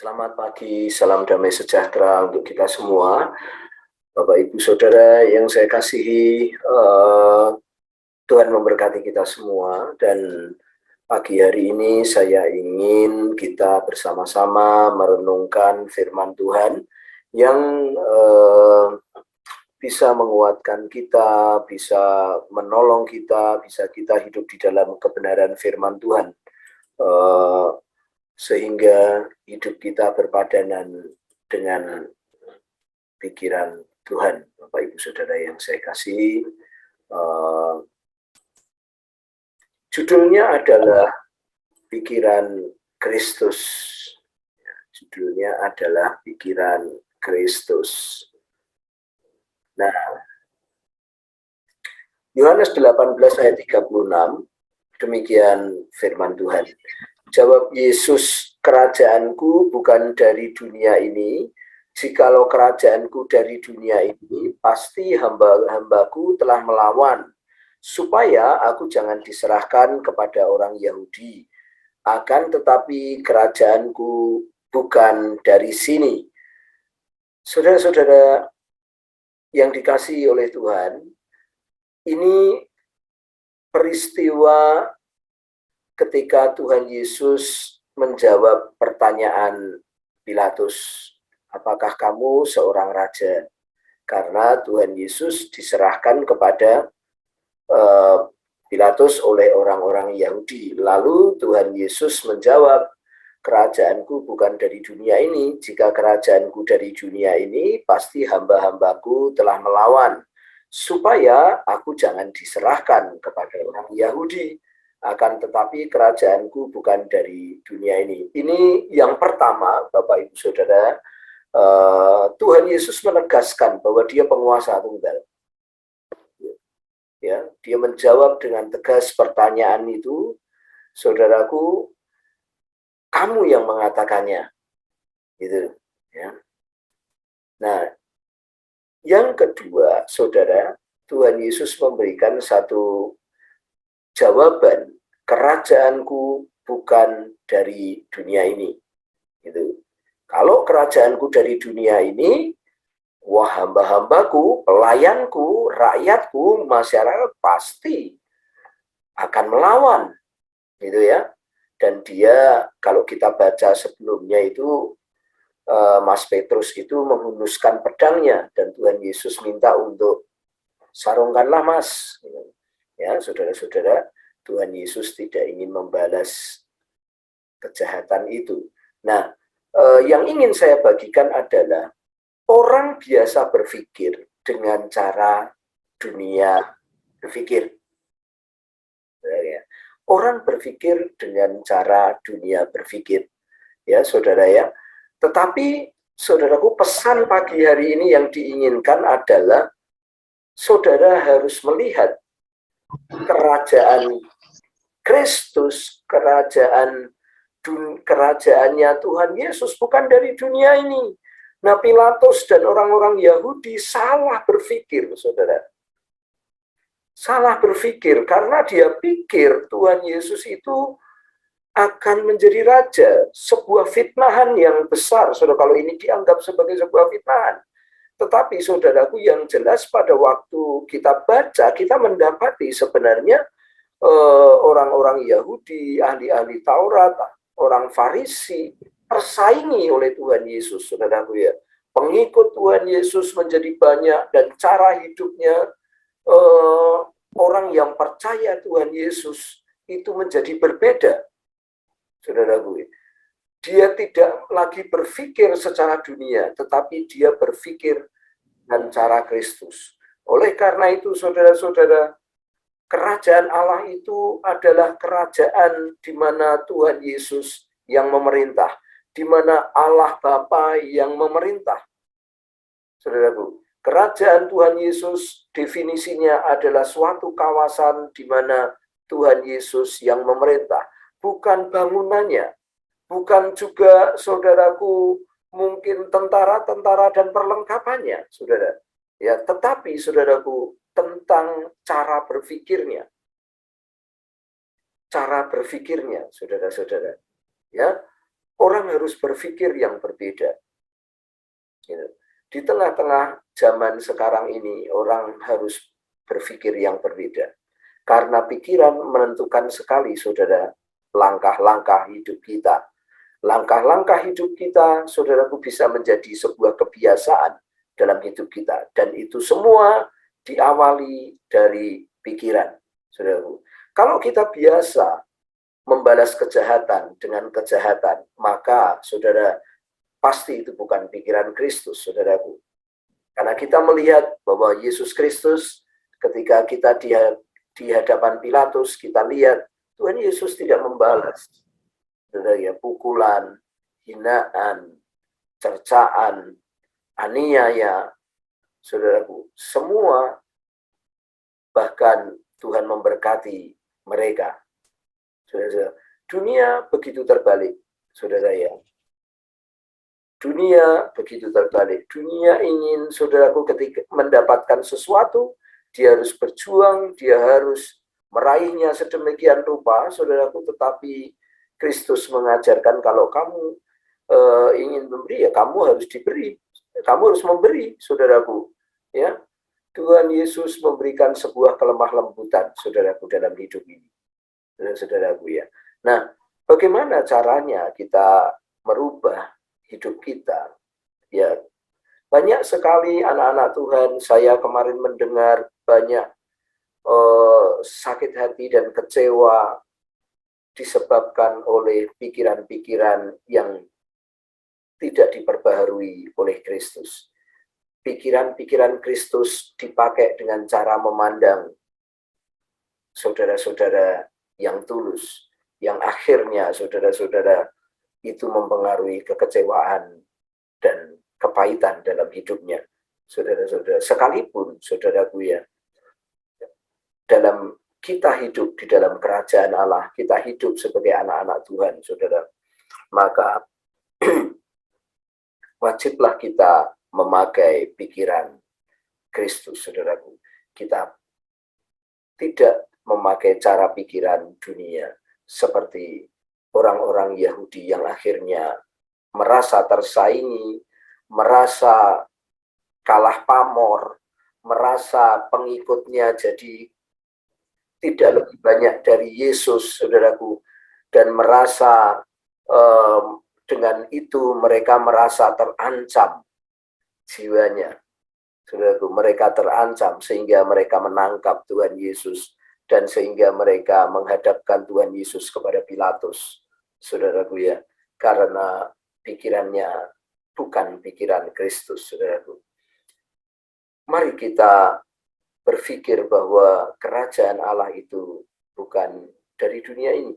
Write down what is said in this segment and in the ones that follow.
Selamat pagi, salam damai sejahtera untuk kita semua. Bapak, Ibu, Saudara yang saya kasihi, Tuhan memberkati kita semua. Dan pagi hari ini saya ingin kita bersama-sama merenungkan firman Tuhan yang bisa menguatkan kita, bisa menolong kita, bisa kita hidup di dalam kebenaran firman Tuhan. Sehingga hidup kita berpadanan dengan pikiran Tuhan. Bapak, Ibu, Saudara yang saya kasihi, judulnya adalah pikiran Kristus. Judulnya adalah pikiran Kristus. Nah, Yohanes 18 ayat 36, demikian firman Tuhan. Jawab Yesus, kerajaanku bukan dari dunia ini. Jikalau kerajaanku dari dunia ini, pasti hamba-hambaku telah melawan, supaya aku jangan diserahkan kepada orang Yahudi. Akan tetapi kerajaanku bukan dari sini. Saudara-saudara yang dikasihi oleh Tuhan, ini peristiwa ketika Tuhan Yesus menjawab pertanyaan Pilatus, apakah kamu seorang raja? Karena Tuhan Yesus diserahkan kepada Pilatus oleh orang-orang Yahudi. Lalu Tuhan Yesus menjawab, kerajaanku bukan dari dunia ini. Jika kerajaanku dari dunia ini, pasti hamba-hambaku telah melawan, supaya aku jangan diserahkan kepada orang Yahudi. Akan tetapi kerajaanku bukan dari dunia ini. Ini yang pertama, Bapak, Ibu, Saudara. Tuhan Yesus menegaskan bahwa dia penguasa tunggal. Ya, dia menjawab dengan tegas pertanyaan itu, saudaraku, kamu yang mengatakannya, gitu. Ya. Nah, yang kedua, saudara, Tuhan Yesus memberikan satu jawaban, kerajaanku bukan dari dunia ini. Gitu. Kalau kerajaanku dari dunia ini, wah, hamba-hambaku, pelayanku, rakyatku, masyarakat pasti akan melawan. Gitu ya. Dan dia, kalau kita baca sebelumnya itu, Mas Petrus itu menghunuskan pedangnya, dan Tuhan Yesus minta untuk sarungkanlah Mas. Ya, saudara-saudara, Tuhan Yesus tidak ingin membalas kejahatan itu. Nah, yang ingin saya bagikan adalah orang biasa berpikir dengan cara dunia berpikir. Orang berpikir dengan cara dunia berpikir. Ya, saudara ya. Tetapi, saudaraku, pesan pagi hari ini yang diinginkan adalah saudara harus melihat kerajaan Kristus, kerajaannya Tuhan Yesus bukan dari dunia ini. Nah, Pilatus dan orang-orang Yahudi salah berpikir, saudara. Salah berpikir karena dia pikir Tuhan Yesus itu akan menjadi raja, sebuah fitnahan yang besar. Saudara, kalau ini dianggap sebagai sebuah fitnahan. Tetapi saudaraku, yang jelas pada waktu kita baca, kita mendapati sebenarnya orang-orang Yahudi, ahli-ahli Taurat, orang Farisi, tersaingi oleh Tuhan Yesus, saudaraku ya. Pengikut Tuhan Yesus menjadi banyak, dan cara hidupnya orang yang percaya Tuhan Yesus itu menjadi berbeda, saudaraku. Dia tidak lagi berpikir secara dunia, tetapi dia berpikir dengan cara Kristus. Oleh karena itu, saudara-saudara, kerajaan Allah itu adalah kerajaan di mana Tuhan Yesus yang memerintah, di mana Allah Bapa yang memerintah. Saudaraku, kerajaan Tuhan Yesus definisinya adalah suatu kawasan di mana Tuhan Yesus yang memerintah, bukan bangunannya, bukan juga, saudaraku, mungkin tentara-tentara dan perlengkapannya, saudara. Ya, tetapi saudaraku, tentang cara berpikirnya. Cara berpikirnya, saudara-saudara. Ya, orang harus berpikir yang berbeda. Di tengah-tengah zaman sekarang ini, orang harus berpikir yang berbeda. Karena pikiran menentukan sekali, saudara, langkah-langkah hidup kita. Langkah-langkah hidup kita, saudaraku, bisa menjadi sebuah kebiasaan dalam hidup kita. Dan itu semua diawali dari pikiran, saudaraku. Kalau kita biasa membalas kejahatan dengan kejahatan, maka saudara, pasti itu bukan pikiran Kristus, saudaraku. Karena kita melihat bahwa Yesus Kristus, ketika kita di hadapan Pilatus, kita lihat Tuhan Yesus tidak membalas, saudara, ya, pukulan, hinaan, cercaan, aniaya, saudaraku, semua, bahkan Tuhan memberkati mereka. Saudara, dunia begitu terbalik, saudara, ya. Dunia begitu terbalik. Dunia ingin, saudaraku, ketika mendapatkan sesuatu, dia harus berjuang, dia harus meraihnya sedemikian rupa, saudaraku, tetapi Kristus mengajarkan kalau kamu ingin memberi, ya kamu harus diberi. Kamu harus memberi, saudaraku. Ya, Tuhan Yesus memberikan sebuah kelemah lembutan, saudaraku, dalam hidup ini. Saudaraku, ya. Nah, bagaimana caranya kita merubah hidup kita? Ya, banyak sekali anak-anak Tuhan, saya kemarin mendengar banyak sakit hati dan kecewa disebabkan oleh pikiran-pikiran yang tidak diperbaharui oleh Kristus. Pikiran-pikiran Kristus dipakai dengan cara memandang saudara-saudara yang tulus, yang akhirnya saudara-saudara itu mempengaruhi kekecewaan dan kepahitan dalam hidupnya. Saudara-saudara, sekalipun, saudaraku, ya, dalam kita hidup di dalam kerajaan Allah, kita hidup sebagai anak-anak Tuhan, saudara, maka wajiblah kita memakai pikiran Kristus, saudaraku. Kita tidak memakai cara pikiran dunia seperti orang-orang Yahudi yang akhirnya merasa tersaingi, merasa kalah pamor, merasa pengikutnya jadi tidak lebih banyak dari Yesus, saudaraku, dan merasa dengan itu mereka merasa terancam jiwanya. Saudaraku, mereka terancam sehingga mereka menangkap Tuhan Yesus dan sehingga mereka menghadapkan Tuhan Yesus kepada Pilatus. Saudaraku, ya, karena pikirannya bukan pikiran Kristus, saudaraku. Mari kita berpikir bahwa kerajaan Allah itu bukan dari dunia ini.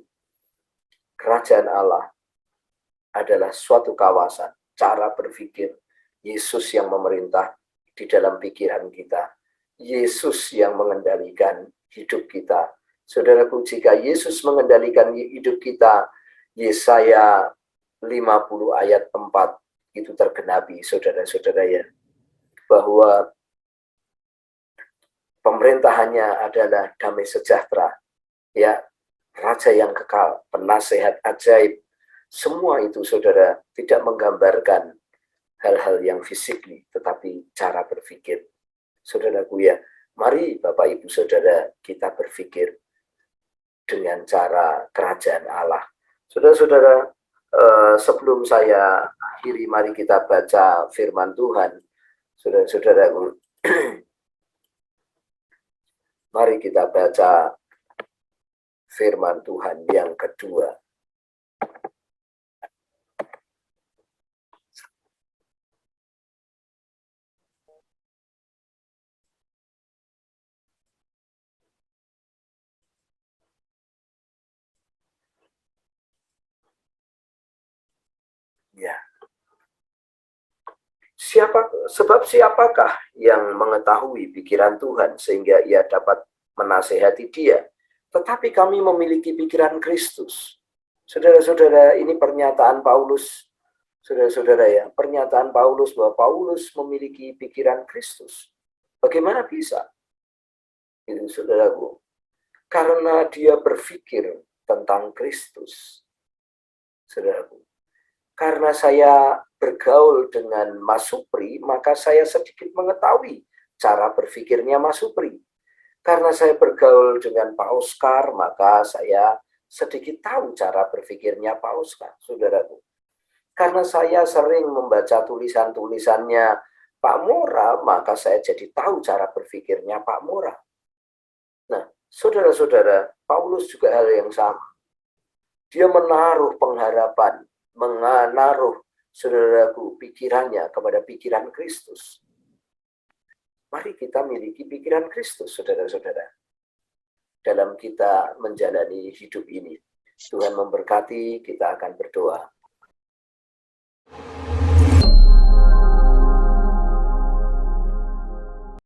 Kerajaan Allah adalah suatu kawasan, cara berpikir Yesus yang memerintah di dalam pikiran kita. Yesus yang mengendalikan hidup kita. Saudaraku, jika Yesus mengendalikan hidup kita, Yesaya 50 ayat 4 itu tergenapi, saudara-saudara, ya, bahwa pemerintahannya adalah damai sejahtera, ya, raja yang kekal, penasehat ajaib. Semua itu, saudara, tidak menggambarkan hal-hal yang fisik, tetapi cara berpikir. Saudaraku, ya, mari Bapak Ibu Saudara kita berpikir dengan cara kerajaan Allah. Saudara-saudara, sebelum saya akhiri, mari kita baca firman Tuhan. Saudara-saudaraku, mari kita baca firman Tuhan yang kedua. Ya. Sebab siapakah yang mengetahui pikiran Tuhan sehingga ia dapat menasehati dia? Tetapi kami memiliki pikiran Kristus. Saudara-saudara, ini pernyataan Paulus. Saudara-saudara, ya, pernyataan Paulus bahwa Paulus memiliki pikiran Kristus. Bagaimana bisa? Itu, saudaraku. Karena dia berpikir tentang Kristus. Saudaraku. Karena saya bergaul dengan Mas Supri, maka saya sedikit mengetahui cara berpikirnya Mas Supri. Karena saya bergaul dengan Pak Oscar, maka saya sedikit tahu cara berpikirnya Pak Oscar, saudaraku. Karena saya sering membaca tulisan-tulisannya Pak Mora, maka saya jadi tahu cara berpikirnya Pak Mora. Nah, saudara-saudara, Paulus juga hal yang sama. Dia menaruh pengharapan, menaruh saudaraku pikirannya kepada pikiran Kristus. Mari kita miliki pikiran Kristus, saudara-saudara. Dalam kita menjalani hidup ini. Tuhan memberkati, kita akan berdoa.